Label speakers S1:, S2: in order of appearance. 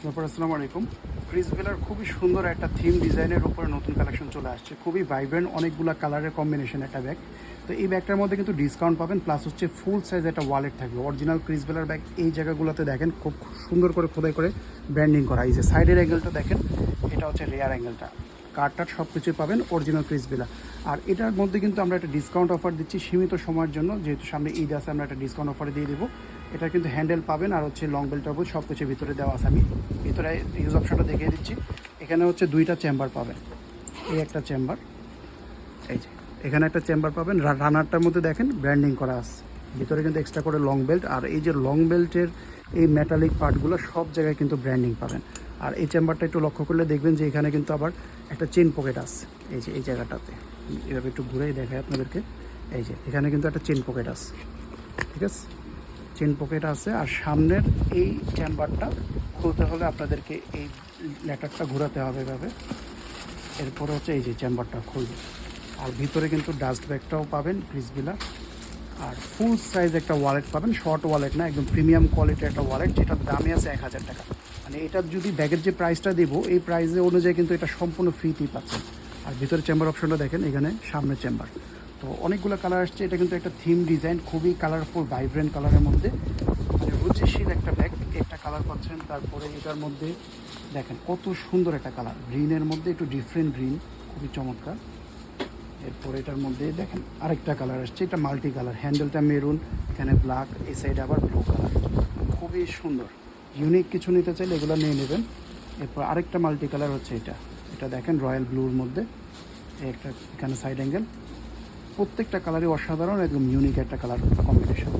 S1: তারপর আসসালামু আলাইকুম। ক্রিসবেলার খুবই সুন্দর একটা থিম ডিজাইনের উপরে নতুন কালেকশন চলে আসছে, খুবই ভাইব্রেন্ট, অনেকগুলো কালারের কম্বিনেশন একটা ব্যাগ। তো এই ব্যাগটার মধ্যে কিন্তু ডিসকাউন্ট পাবেন, প্লাস হচ্ছে ফুল সাইজ একটা ওয়ালেট থাকবে। অরিজিনাল ক্রিসবেলার ব্যাগ এই জায়গাগুলোতে দেখেন খুব সুন্দর করে খোদাই করে ব্র্যান্ডিং করা। এই যে সাইডের অ্যাঙ্গেলটা দেখেন, এটা হচ্ছে রেয়ার অ্যাঙ্গেলটা, কার্ডটার সব কিছুই পাবেন অরিজিনাল ক্রিসবেলা। আর এটার মধ্যে কিন্তু আমরা একটা ডিসকাউন্ট অফার দিচ্ছি সীমিত সময়ের জন্য, যেহেতু সামনে ঈদ আছে আমরা একটা ডিসকাউন্ট অফার দিয়ে দেবো। এটা কিন্তু হ্যান্ডেল পাবেন আর হচ্ছে লং বেল্ট পাবো, সব কিছু ভিতরে দেওয়া আছে। আমি ভিতরে ইউজ অপশনটা দেখিয়ে দিচ্ছি। এখানে হচ্ছে দুইটা চেম্বার পাবেন, এই একটা চেম্বার, এই যে এখানে একটা চেম্বার পাবেন। রানারটার মধ্যে দেখেন ব্র্যান্ডিং করা আছে, ভিতরে কিন্তু এক্সট্রা করে লং বেল্ট। আর এই যে লং বেল্টের এই মেটালিক পার্টগুলো সব জায়গায় কিন্তু ব্র্যান্ডিং পাবেন। আর এই চেম্বারটা একটু লক্ষ্য করলে দেখবেন যে এখানে কিন্তু আবার একটা চেন পকেট আছে, এই যে এই জায়গাটাতে এভাবে একটু ঘুরেই দেখায় আপনাদেরকে। এই যে এখানে কিন্তু একটা চেন পকেট আছে, ঠিক আছে, চেন পকেট আছে। আর সামনের এই চেম্বারটা খুলতে হলে আপনাদেরকে এই লেটারটা ঘোরাতে হবে এভাবে। এরপরে হচ্ছে এই যে চেম্বারটা খুলবে। আর ভিতরে কিন্তু ডাস্ট ব্যাগটাও পাবেন ক্রিসবেলা। আর ফুল সাইজ একটা ওয়ালেট পাবেন, শর্ট ওয়ালেট না, একদম প্রিমিয়াম কোয়ালিটির একটা ওয়ালেট, যেটার দামই আছে 1000 টাকা। মানে এটা যদি ব্যাগের যে প্রাইসটা দেবো এই প্রাইসে অনুযায়ী কিন্তু এটা সম্পূর্ণ ফ্রিতেই পাচ্ছেন। আর ভিতরে চেম্বার অপশনটা দেখেন, এখানে সামনে চেম্বার। তো অনেকগুলো কালার আসছে, এটা কিন্তু একটা থিম ডিজাইন, খুবই কালারফুল ভাইব্রেন্ট কালারের মধ্যে, মানে রুচিশীল একটা ব্যাগ। একটা কালার পাচ্ছেন, তারপরে এটার মধ্যে দেখেন কত সুন্দর একটা কালার, গ্রিনের মধ্যে একটু ডিফারেন্ট গ্রিন, খুবই চমৎকার। এরপর এটার মধ্যে দেখেন আরেকটা কালার আসছে, এটা মাল্টি কালার, হ্যান্ডেলটা মেরুন, এখানে ব্ল্যাক, এই সাইডে আবার ব্লু কালার, খুবই সুন্দর। ইউনিক কিছু নিতে চাইলে এগুলো নিয়ে নেবেন। এরপর আরেকটা মাল্টি কালার হচ্ছে এটা, এটা দেখেন রয়্যাল ব্লুর মধ্যে, একটা এখানে সাইড অ্যাঙ্গেল। প্রত্যেকটা কালারই অসাধারণ, একদম ইউনিক একটা কালার কম্বিনেশন।